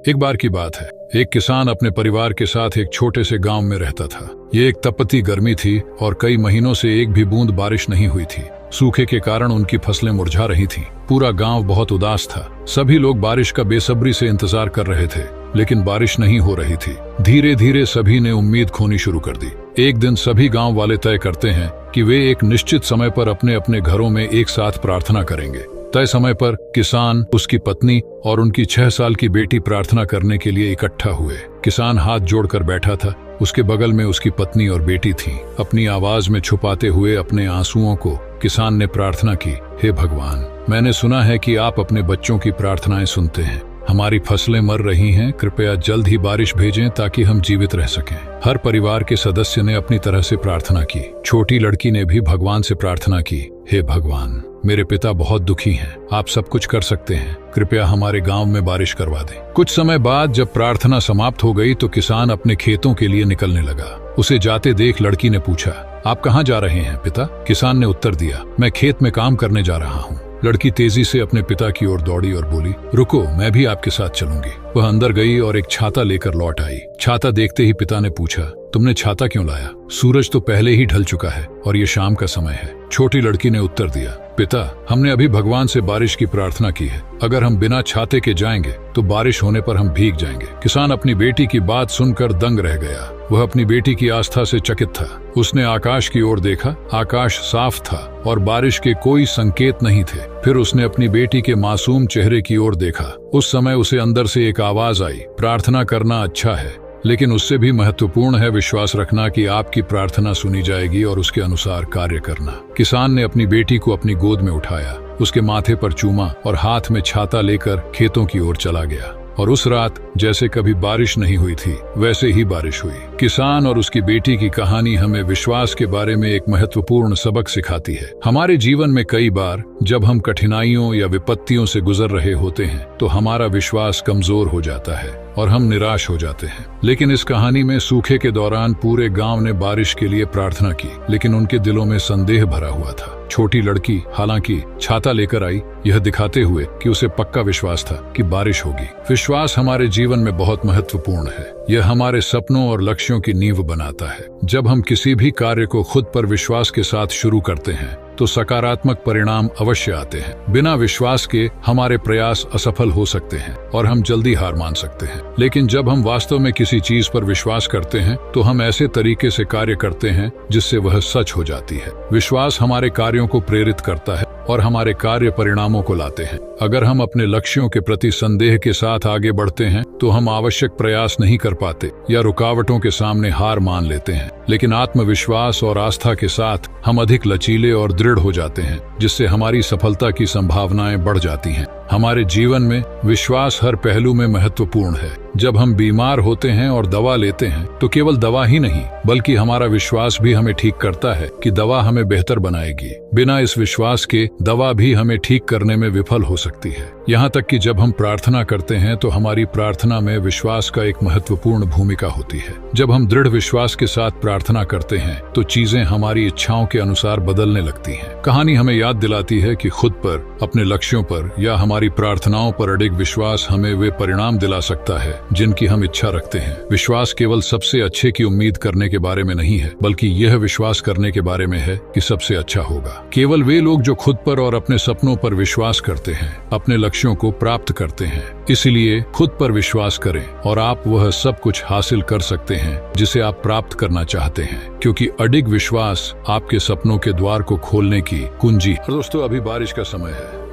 एक बार की बात है, एक किसान अपने परिवार के साथ एक छोटे से गांव में रहता था। ये एक तपती गर्मी थी और कई महीनों से एक भी बूंद बारिश नहीं हुई थी। सूखे के कारण उनकी फसलें मुरझा रही थीं। पूरा गांव बहुत उदास था। सभी लोग बारिश का बेसब्री से इंतजार कर रहे थे, लेकिन बारिश नहीं हो रही थी। धीरे धीरे सभी ने उम्मीद खोनी शुरू कर दी। एक दिन सभी गांव वाले तय करते हैं कि वे एक निश्चित समय पर अपने अपने घरों में एक साथ प्रार्थना करेंगे। तय समय पर किसान, उसकी पत्नी और उनकी 6 साल की बेटी प्रार्थना करने के लिए इकट्ठा हुए। किसान हाथ जोड़कर बैठा था। उसके बगल में उसकी पत्नी और बेटी थीं। अपनी आवाज में छुपाते हुए अपने आंसुओं को किसान ने प्रार्थना की, हे भगवान, मैंने सुना है कि आप अपने बच्चों की प्रार्थनाएं सुनते हैं। हमारी फसलें मर रही हैं, कृपया जल्द ही बारिश भेजें ताकि हम जीवित रह सकें। हर परिवार के सदस्य ने अपनी तरह से प्रार्थना की। छोटी लड़की ने भी भगवान से प्रार्थना की, हे भगवान, मेरे पिता बहुत दुखी हैं, आप सब कुछ कर सकते हैं, कृपया हमारे गांव में बारिश करवा दें। कुछ समय बाद जब प्रार्थना समाप्त हो गई तो किसान अपने खेतों के लिए निकलने लगा। उसे जाते देख लड़की ने पूछा, आप कहाँ जा रहे हैं पिता? किसान ने उत्तर दिया, मैं खेत में काम करने जा रहा हूँ। लड़की तेजी से अपने पिता की ओर दौड़ी और बोली, रुको, मैं भी आपके साथ चलूंगी। वह अंदर गई और एक छाता लेकर लौट आई। छाता देखते ही पिता ने पूछा, तुमने छाता क्यों लाया? सूरज तो पहले ही ढल चुका है और ये शाम का समय है। छोटी लड़की ने उत्तर दिया, पिता, हमने अभी भगवान से बारिश की प्रार्थना की है। अगर हम बिना छाते के जाएंगे तो बारिश होने पर हम भीग जाएंगे। किसान अपनी बेटी की बात सुनकर दंग रह गया। वह अपनी बेटी की आस्था से चकित था। उसने आकाश की ओर देखा। आकाश साफ था और बारिश के कोई संकेत नहीं थे। फिर उसने अपनी बेटी के मासूम चेहरे की ओर देखा। उस समय उसे अंदर से एक आवाज आई, प्रार्थना करना अच्छा है, लेकिन उससे भी महत्वपूर्ण है विश्वास रखना कि आपकी प्रार्थना सुनी जाएगी और उसके अनुसार कार्य करना। किसान ने अपनी बेटी को अपनी गोद में उठाया, उसके माथे पर चूमा और हाथ में छाता लेकर खेतों की ओर चला गया। और उस रात जैसे कभी बारिश नहीं हुई थी, वैसे ही बारिश हुई। किसान और उसकी बेटी की कहानी हमें विश्वास के बारे में एक महत्वपूर्ण सबक सिखाती है। हमारे जीवन में कई बार जब हम कठिनाइयों या विपत्तियों से गुजर रहे होते हैं तो हमारा विश्वास कमजोर हो जाता है और हम निराश हो जाते हैं। लेकिन इस कहानी में सूखे के दौरान पूरे गांव ने बारिश के लिए प्रार्थना की, लेकिन उनके दिलों में संदेह भरा हुआ था। छोटी लड़की हालांकि छाता लेकर आई, यह दिखाते हुए कि उसे पक्का विश्वास था कि बारिश होगी। विश्वास हमारे जीवन में बहुत महत्वपूर्ण है। यह हमारे सपनों और लक्ष्यों की नींव बनाता है। जब हम किसी भी कार्य को खुद पर विश्वास के साथ शुरू करते हैं तो सकारात्मक परिणाम अवश्य आते हैं। बिना विश्वास के हमारे प्रयास असफल हो सकते हैं और हम जल्दी हार मान सकते हैं। लेकिन जब हम वास्तव में किसी चीज पर विश्वास करते हैं तो हम ऐसे तरीके से कार्य करते हैं जिससे वह सच हो जाती है। विश्वास हमारे कार्यों को प्रेरित करता है और हमारे कार्य परिणामों को लाते हैं। अगर हम अपने लक्ष्यों के प्रति संदेह के साथ आगे बढ़ते हैं तो हम आवश्यक प्रयास नहीं कर पाते या रुकावटों के सामने हार मान लेते हैं। लेकिन आत्मविश्वास और आस्था के साथ हम अधिक लचीले और दृढ़ हो जाते हैं, जिससे हमारी सफलता की संभावनाएं बढ़ जाती हैं। हमारे जीवन में विश्वास हर पहलू में महत्वपूर्ण है। जब हम बीमार होते हैं और दवा लेते हैं तो केवल दवा ही नहीं बल्कि हमारा विश्वास भी हमें ठीक करता है कि दवा हमें बेहतर बनाएगी। बिना इस विश्वास के दवा भी हमें ठीक करने में विफल हो सकती है। यहाँ तक कि जब हम प्रार्थना करते हैं तो हमारी प्रार्थना में विश्वास का एक महत्वपूर्ण भूमिका होती है। जब हम दृढ़ विश्वास के साथ प्रार्थना करते हैं तो चीजें हमारी इच्छाओं के अनुसार बदलने लगती हैं। कहानी हमें याद दिलाती है कि खुद पर, अपने लक्ष्यों पर या हमारी प्रार्थनाओं पर अडिग विश्वास हमें वे परिणाम दिला सकता है जिनकी हम इच्छा रखते हैं। विश्वास केवल सबसे अच्छे की उम्मीद करने के बारे में नहीं है, बल्कि यह विश्वास करने के बारे में है कि सबसे अच्छा होगा। केवल वे लोग जो खुद पर और अपने सपनों पर विश्वास करते हैं अपने लक्ष्यों को प्राप्त करते हैं। इसलिए खुद पर विश्वास करें और आप वह सब कुछ हासिल कर सकते हैं जिसे आप प्राप्त करना चाहते हैं, क्योंकि अडिग विश्वास आपके सपनों के द्वार को खोलने की कुंजी। दोस्तों, अभी बारिश का समय है।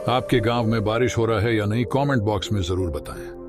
आपके गांव में बारिश हो रहा है या नहीं, कमेंट बॉक्स में जरूर बताएं।